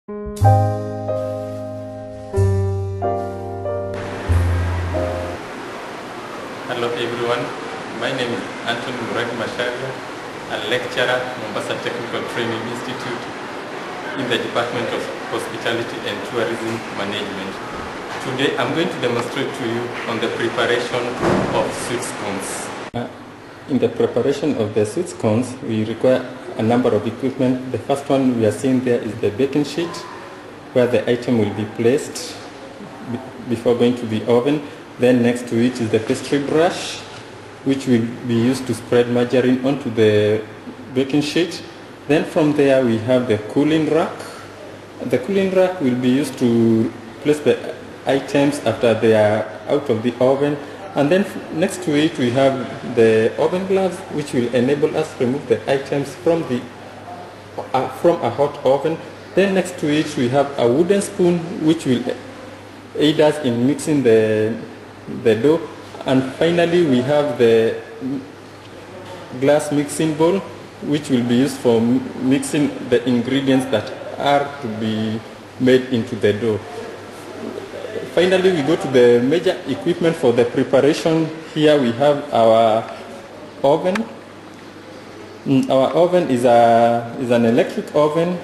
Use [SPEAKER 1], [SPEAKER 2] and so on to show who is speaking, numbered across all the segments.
[SPEAKER 1] Hello everyone, my name is Anthony Masharia, a lecturer at Mombasa Technical Training Institute in the Department of Hospitality and Tourism Management. Today I'm going to demonstrate to you on the preparation of sweet scones. In the preparation of the sweet scones, we require a number of equipment. The first one we are seeing there is the baking sheet, where the item will be placed before going to the oven. Then next to it is the pastry brush, which will be used to spread margarine onto the baking sheet. Then from there we have the cooling rack. The cooling rack will be used to place the items after they are out of the oven. And then next to it we have the oven gloves, which will enable us to remove the items from a hot oven. Then next to it we have a wooden spoon, which will aid us in mixing the dough. And finally we have the glass mixing bowl, which will be used for mixing the ingredients that are to be made into the dough. Finally we go to the major equipment for the preparation. Here we have our oven. Our oven is an electric oven.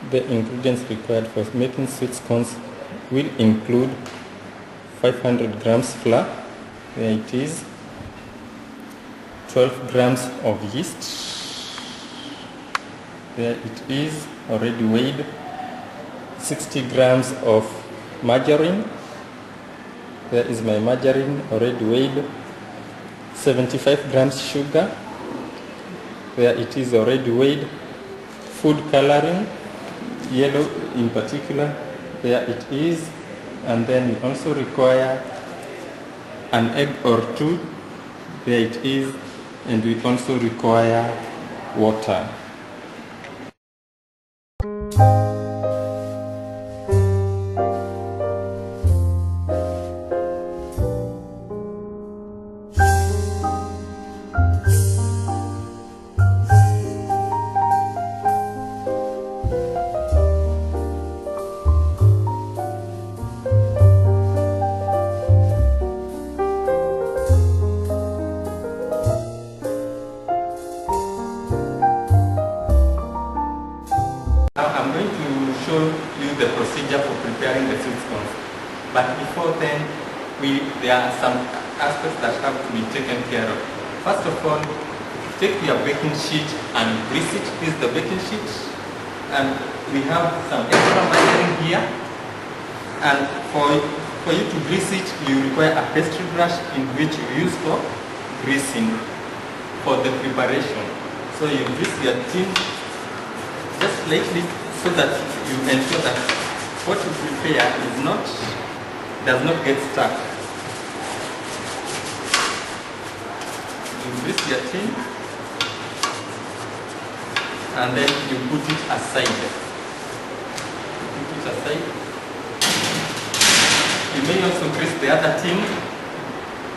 [SPEAKER 1] The ingredients required for making sweet scones will include 500 grams flour, there it is, 12 grams of yeast, there it is, already weighed, 60 grams of margarine, there is my margarine, already weighed, 75 grams sugar, there it is, already weighed, food coloring, yellow in particular, there it is. And then we also require an egg or two, there it is. And we also require water. Now I'm going to show you the procedure for preparing the sweet scones. But before then, there are some aspects that have to be taken care of. First of all, take your baking sheet and grease it. This is the baking sheet. And we have some extra margarine here. And for you to grease it, you require a pastry brush in which you use for greasing for the preparation. So you grease your tin just lightly, so that you ensure that what you prepare does not get stuck. You grease your tin and then you put it aside. You may also grease the other tin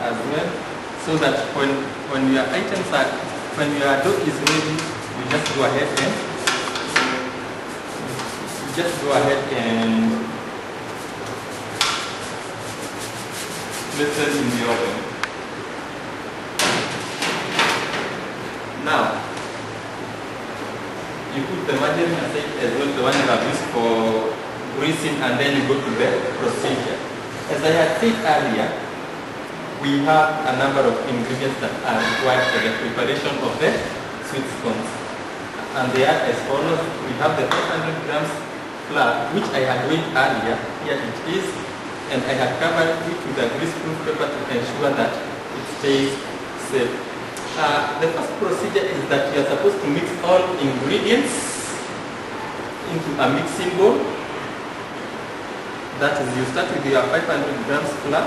[SPEAKER 1] as well, so that when your dough is ready, you just go ahead and place it in the oven. Now, you put the margarine aside as well, the one you have used for greasing, and then you go to the procedure. As I had said earlier, we have a number of ingredients that are required for the preparation of the sweet scones. And they are as follows. We have the 500 grams flour, which I had weighed earlier. Here it is, and I had covered it with a greaseproof paper to ensure that it stays safe. The first procedure is that you are supposed to mix all ingredients into a mixing bowl. That is, you start with your 500 grams flour.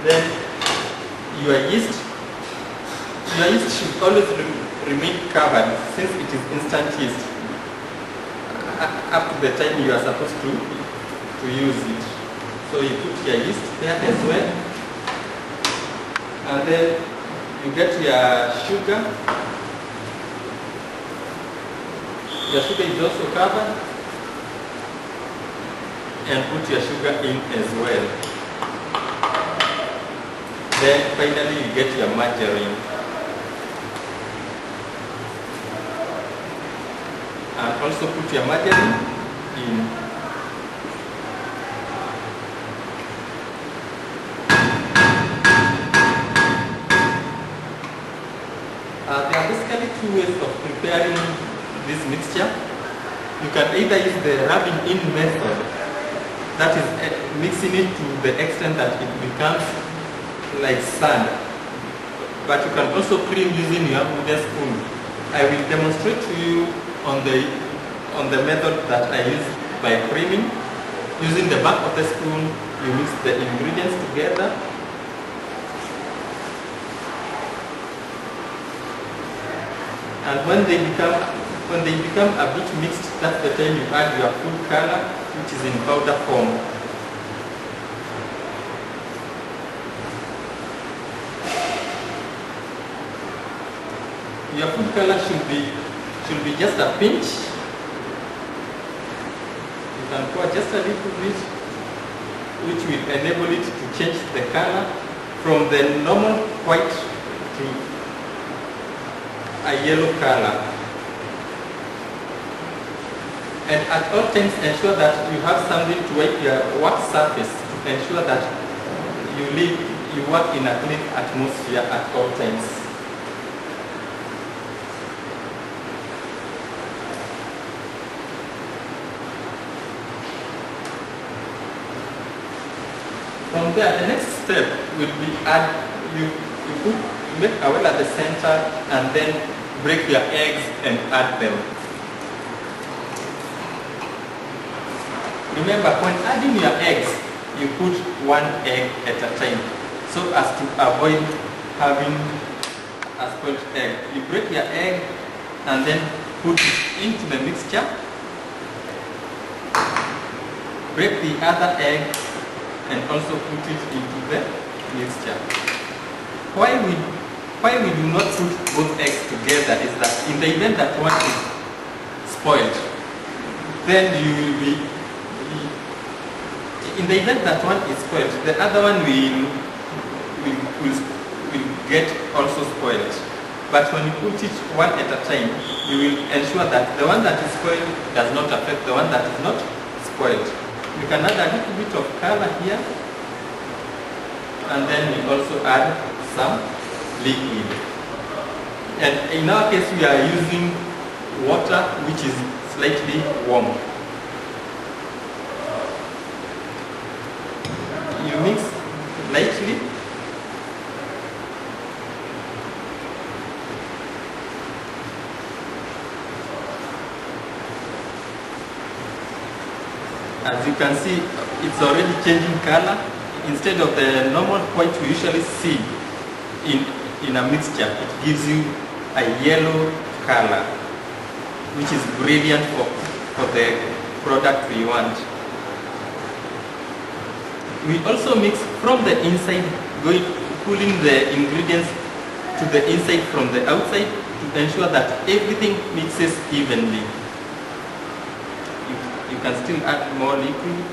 [SPEAKER 1] Then your yeast should always remain covered since it is instant yeast up to the time you are supposed to use it. So you put your yeast there as well, and then you get your sugar. Your sugar is also covered, and put your sugar in as well. Then finally you get your margarine. And also put your margarine in. There are basically two ways of preparing this mixture. You can either use the rubbing in method, that is mixing it to the extent that it becomes like sand, but you can also cream using your wooden spoon. I will demonstrate to you on the method that I use by creaming. Using the back of the spoon, you mix the ingredients together. And when they become a bit mixed, that's the time you add your food color, which is in powder form. Your food color should be just a pinch. You can pour just a little bit, which will enable it to change the color from the normal white to a yellow color. And at all times ensure that you have something to wipe your work surface to ensure that you work in a clean atmosphere at all times. From there, the next step will be you make a well at the center and then break your eggs and add them. Remember, when adding your eggs, you put one egg at a time so as to avoid having a spoiled egg. You break your egg and then put it into the mixture. Break the other egg and also put it into the mixture. Why we do not put both eggs together is that in the event that one is spoiled, then you will be, in the event that one is spoiled, the other one will get also spoiled. But when you put it one at a time, you will ensure that the one that is spoiled does not affect the one that is not spoiled. You can add a little bit of color here, and then we also add some liquid. And in our case, we are using water which is slightly warm. You mix lightly. As you can see, it's already changing color. Instead of the normal white we usually see in a mixture, it gives you a yellow color, which is brilliant for the product we want. We also mix from the inside, pulling the ingredients to the inside from the outside to ensure that everything mixes evenly. You can still add more liquid.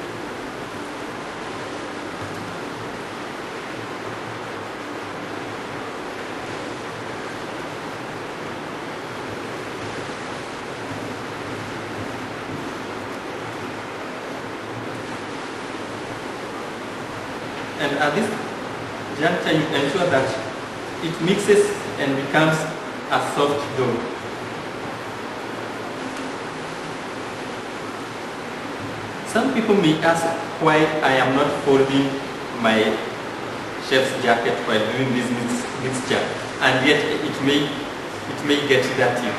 [SPEAKER 1] And at this juncture, you ensure that it mixes and becomes a soft dough. Some people may ask why I am not folding my chef's jacket while doing this mixture, and yet it may get dirty.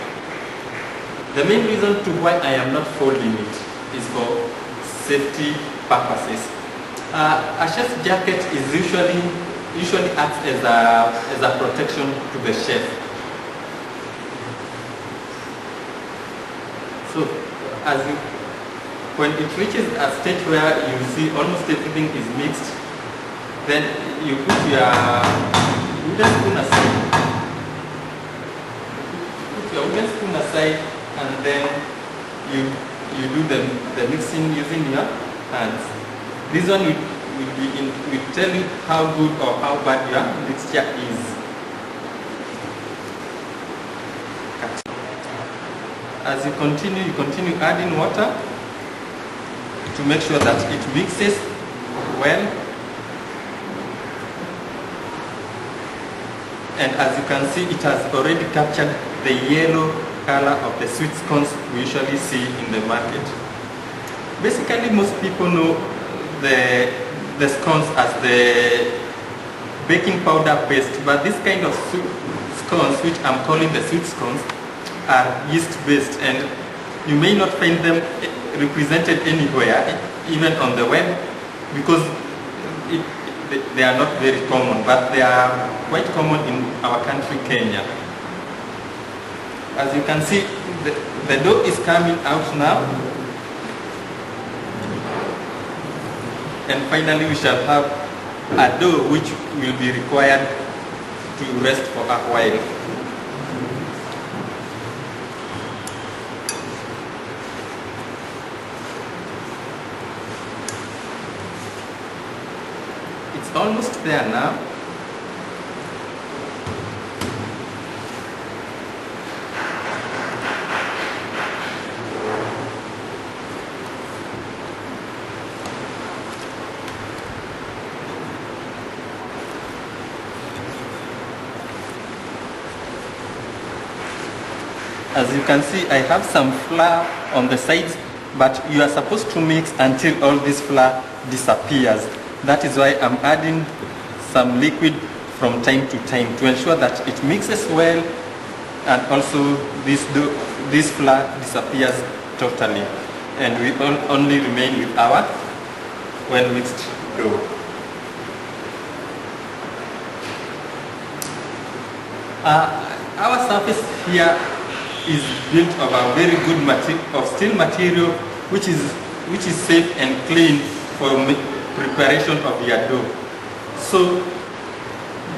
[SPEAKER 1] The main reason to why I am not folding it is for safety purposes. A chef's jacket is usually acts as a protection to the chef. So when it reaches a stage where you see almost everything is mixed, then you put your wooden spoon aside. Put your wooden spoon aside, and then you do the mixing using your hands. This one will tell you how good or how bad your mixture is. As you continue adding water to make sure that it mixes well. And as you can see, it has already captured the yellow color of the sweet scones we usually see in the market. Basically, most people know the scones as the baking powder based, but this kind of scones, which I'm calling the sweet scones, are yeast based, and you may not find them represented anywhere, even on the web, because they are not very common, but they are quite common in our country, Kenya. As you can see, the dough is coming out now. And finally, we shall have a dough which will be required to rest for a while. It's almost there now. As you can see, I have some flour on the sides, but you are supposed to mix until all this flour disappears. That is why I'm adding some liquid from time to time to ensure that it mixes well, and also this flour disappears totally, and we only remain with our well mixed dough. Our surface here is built of a very good steel material, which is safe and clean for preparation of your dough. So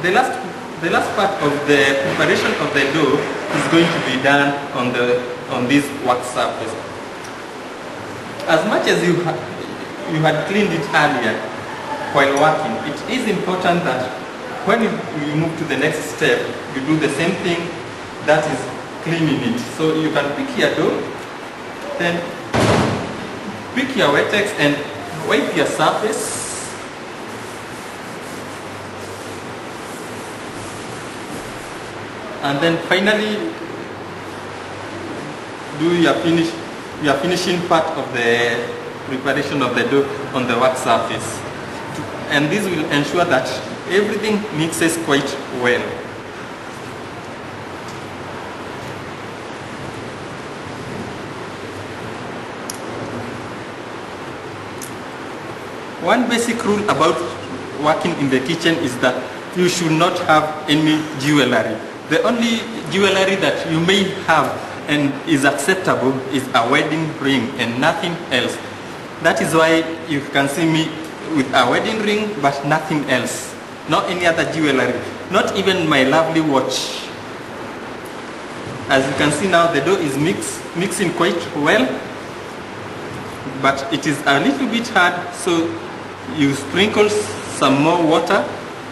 [SPEAKER 1] the last part of the preparation of the dough is going to be done on this wax surface. As much as you had cleaned it earlier while working, it is important that when you move to the next step, you do the same thing, that is cleaning it. So you can pick your dough, then pick your Wetex and wipe your surface. And then finally do your finishing part of the preparation of the dough on the wax surface. And this will ensure that everything mixes quite well. One basic rule about working in the kitchen is that you should not have any jewelry. The only jewelry that you may have and is acceptable is a wedding ring and nothing else. That is why you can see me with a wedding ring but nothing else. Not any other jewelry, not even my lovely watch. As you can see now, the dough is mixing quite well, but it is a little bit hard, so you sprinkle some more water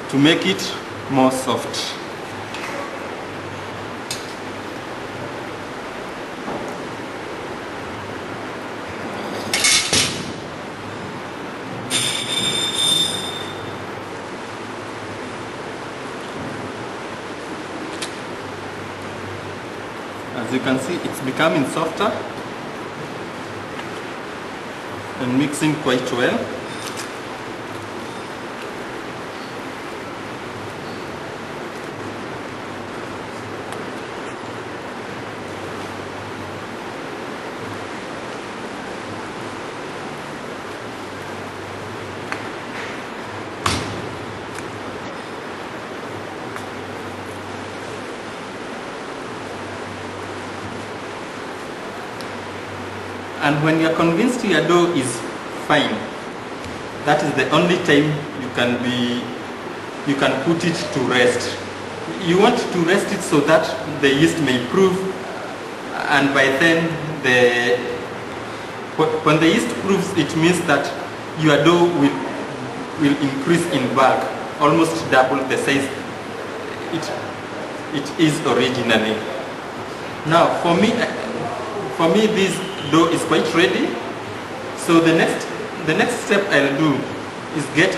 [SPEAKER 1] to make it more soft. As you can see, it's becoming softer and mixing quite well. And when you're convinced your dough is fine, that is the only time you can put it to rest. You want to rest it so that the yeast may prove, and by then when the yeast proves, it means that your dough will increase in bulk, almost double the size it is originally. Now for me this dough is quite ready. So the next step I'll do is get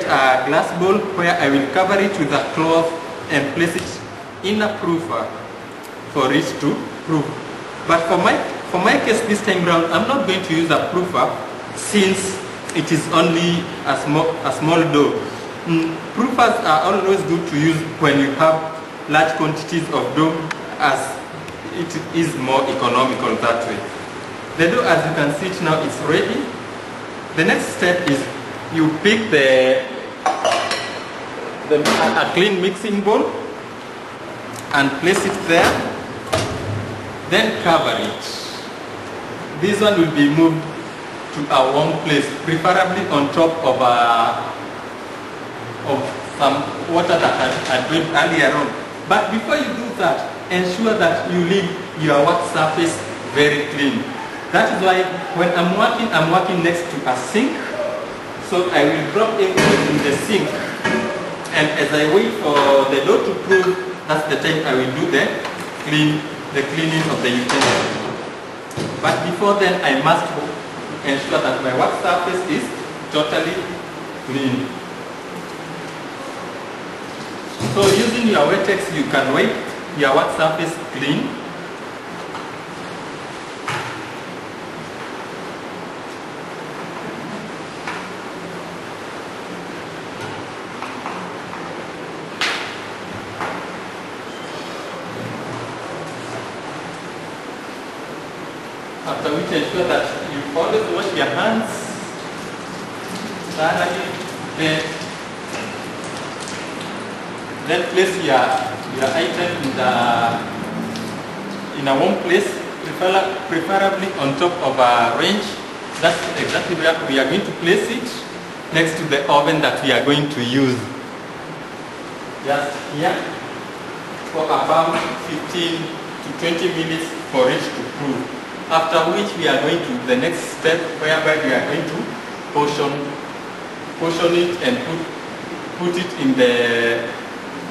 [SPEAKER 1] a glass bowl where I will cover it with a cloth and place it in a proofer for it to proof. But for my case this time round, I'm not going to use a proofer since it is only a small dough. Proofers are always good to use when you have large quantities of dough, as it is more economical that way. The dough, as you can see it now, is ready. The next step is you pick a clean mixing bowl and place it there, then cover it. This one will be moved to a warm place, preferably on top of some water that I drink earlier on. But before you do that, ensure that you leave your work surface very clean. That is why when I'm working next to a sink. So I will drop everything in the sink, and as I wait for the dough to prove, that's the time I will do the cleaning of the utensil. But before then, I must ensure that my work surface is totally clean. So using your Wetex, you can wipe your work surface clean. After which, ensure that you always wash your hands thoroughly. Then place your item in a warm place, preferably on top of a range. That's exactly where we are going to place it, next to the oven that we are going to use. Just here, for about 15 to 20 minutes for it to cool. After which we are going to the next step, whereby we are going to portion it and put it in the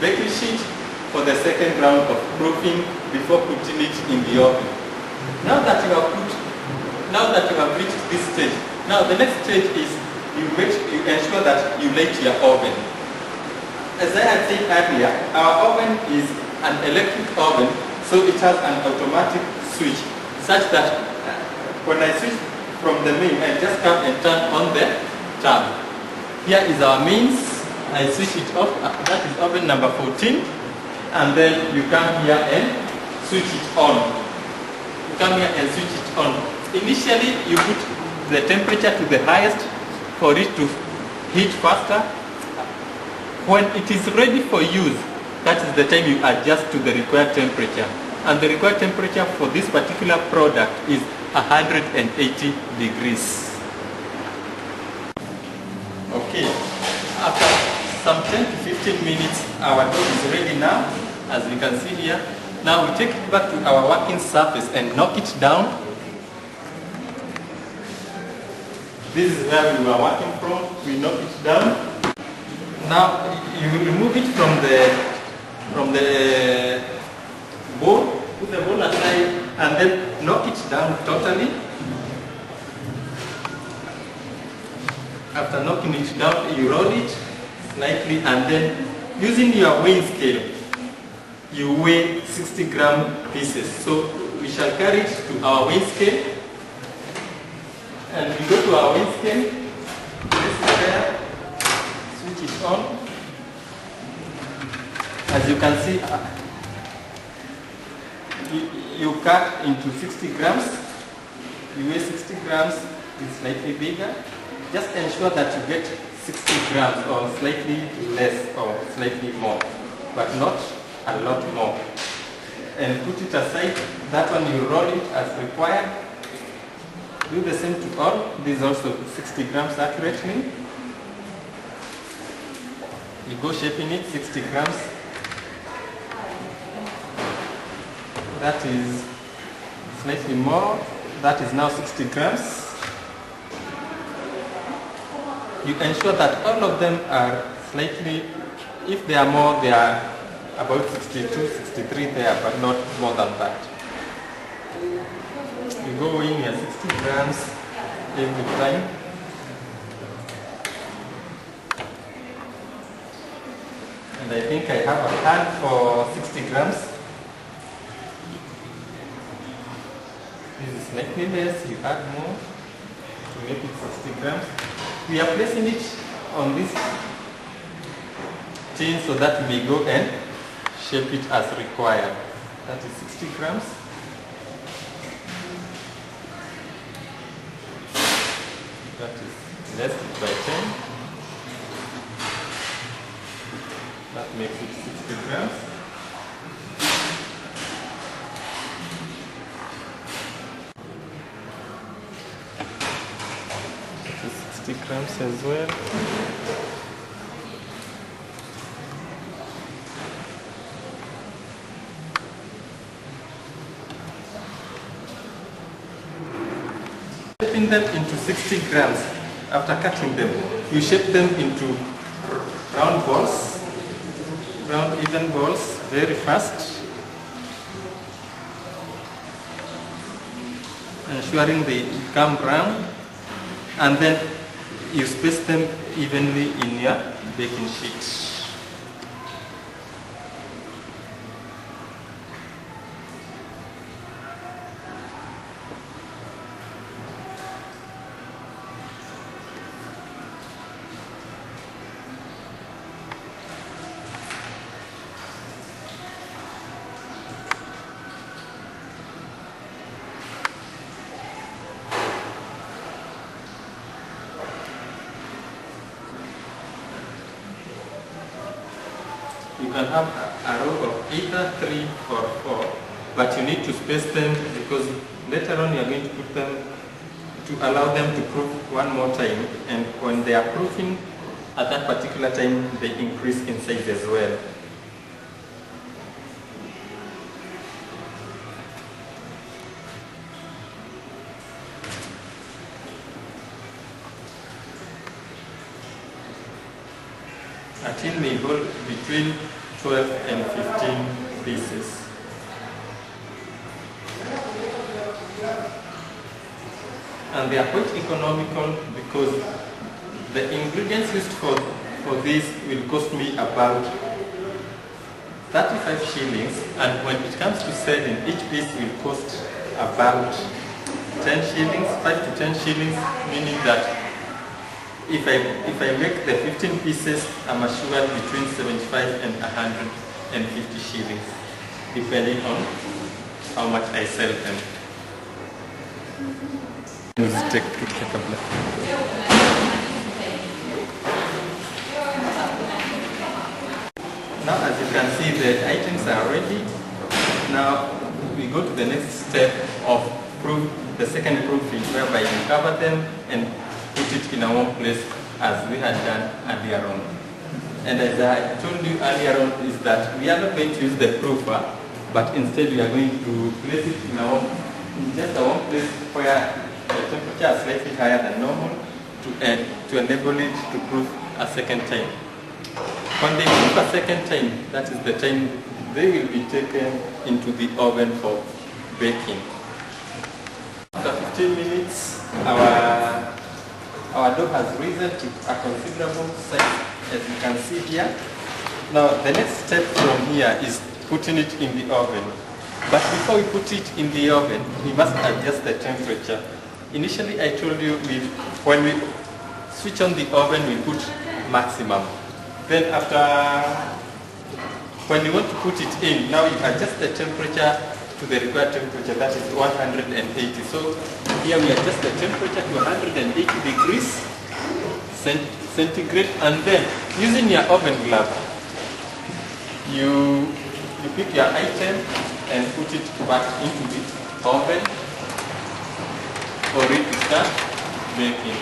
[SPEAKER 1] baking sheet for the second round of proofing before putting it in the oven. Now that you have reached this stage, now the next stage is you ensure that you light your oven. As I had said earlier, our oven is an electric oven, so it has an automatic switch, such that when I switch from the main, I just come and turn on the tab. Here is our mains. I switch it off. That is oven number 14, and then you come here and switch it on. You come here and switch it on. Initially, you put the temperature to the highest for it to heat faster. When it is ready for use, that is the time you adjust to the required temperature. And the required temperature for this particular product is 180 degrees. Okay, after some 10 to 15 minutes, our dough is ready now, as you can see here. Now we take it back to our working surface and knock it down. This is where we were working from. We knock it down. Now you remove it from the bowl, put the bowl aside, and then knock it down totally. After knocking it down, you roll it slightly, and then using your weighing scale, you weigh 60-gram pieces. So we shall carry it to our weighing scale, and we go to our weighing scale. This is there. Switch it on. As you can see, you cut into 60 grams. You weigh 60 grams, it's slightly bigger. Just ensure that you get 60 grams or slightly less or slightly more, but not a lot more. and put it aside. That one you roll it as required. Do the same to all. This is also 60 grams accurately. You go shaping it 60 grams. That is slightly more. That is now 60 grams. You ensure that all of them are slightly, if they are more, they are about 62, 63 there, but not more than that. You go in your 60 grams every time. And I think I have a can for 60 grams. This is slightly less, you add more to make it 60 grams. We are placing it on this tin so that we may go and shape it as required. That is 60 grams. That is less by 10. That makes it 60 grams. That is 60 grams as well. Shaping them into 60 grams. After cutting them, you shape them into round balls, round even balls, very fast, ensuring they become round, and then you space them evenly in your baking sheet. You can have a row of either 3 or 4, but you need to space them because later on you are going to put them to allow them to proof one more time, and when they are proofing at that particular time they increase in size as well. A tin may hold between 12 and 15 pieces. And they are quite economical because the ingredients used for this will cost me about 35 shillings, and when it comes to selling, each piece will cost about 10 shillings, 5 to 10 shillings, meaning that if I make the 15 pieces, I'm assured between 75 and 150 shillings, depending on how much I sell them. Now, as you can see, the items are ready. Now we go to the next step of the second proofing, whereby you cover them and put it in a warm place as we had done earlier on. And as I told you earlier on, is that we are not going to use the proofer, but instead we are going to place it in just a warm place where the temperature is slightly higher than normal to enable it to proof a second time. When they proof a second time, that is the time they will be taken into the oven for baking. After 15 minutes, our dough has risen to a considerable size, as you can see here. Now the next step from here is putting it in the oven. But before we put it in the oven, we must adjust the temperature. Initially I told you when we switch on the oven we put maximum. Then when you want to put it in, now you adjust the temperature to the required temperature, that is 180. So here we adjust the temperature to 180 degrees centigrade, and then using your oven glove, you pick your item and put it back into the oven for it to start baking.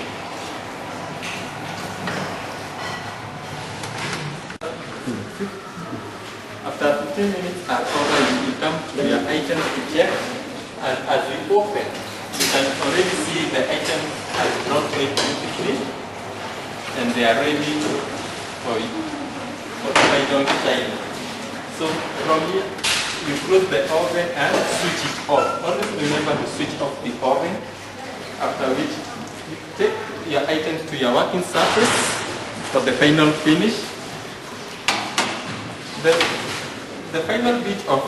[SPEAKER 1] After 15 minutes are over, you come to your items to check, and as you open, you can already see the item has not made beautifully, and they are ready for final shining. So from here, you close the oven and switch it off. Always remember to switch off the oven, after which you take your items to your working surface for the final finish. The final bit of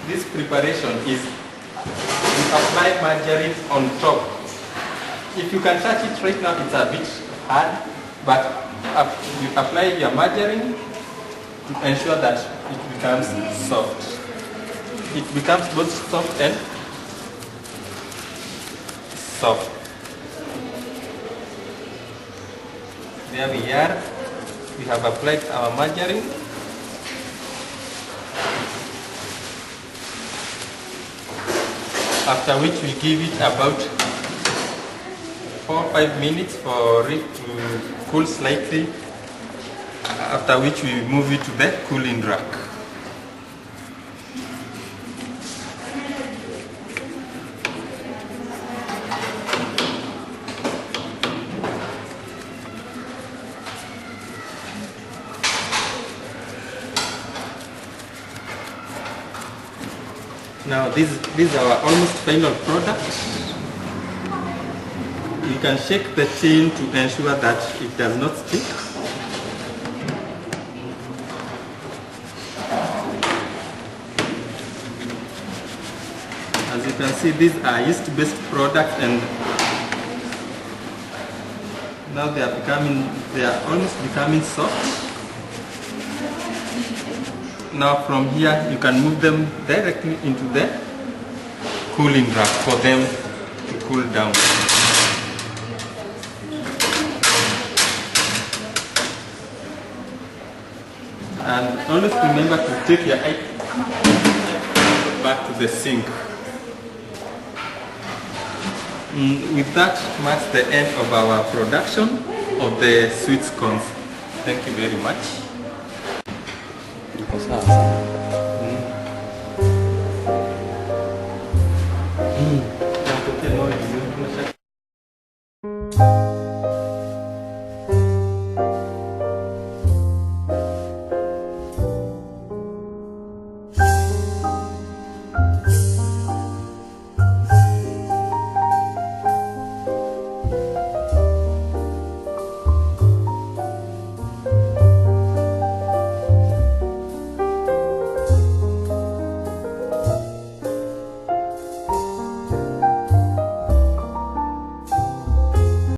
[SPEAKER 1] this preparation is you apply margarine on top. If you can touch it right now, it's a bit hard, but you apply your margarine to ensure that it becomes soft. It becomes both soft and soft. There we are. We have applied our margarine. After which we give it about 4 or 5 minutes for it to cool slightly, after which we move it to the cooling rack. Now this is our almost final product. You can shake the tin to ensure that it does not stick. As you can see, these are yeast-based products, and now they are almost becoming soft. Now from here you can move them directly into the cooling rack for them to cool down. And always remember to take your item back to the sink. With that marks the end of our production of the sweet scones. Thank you very much.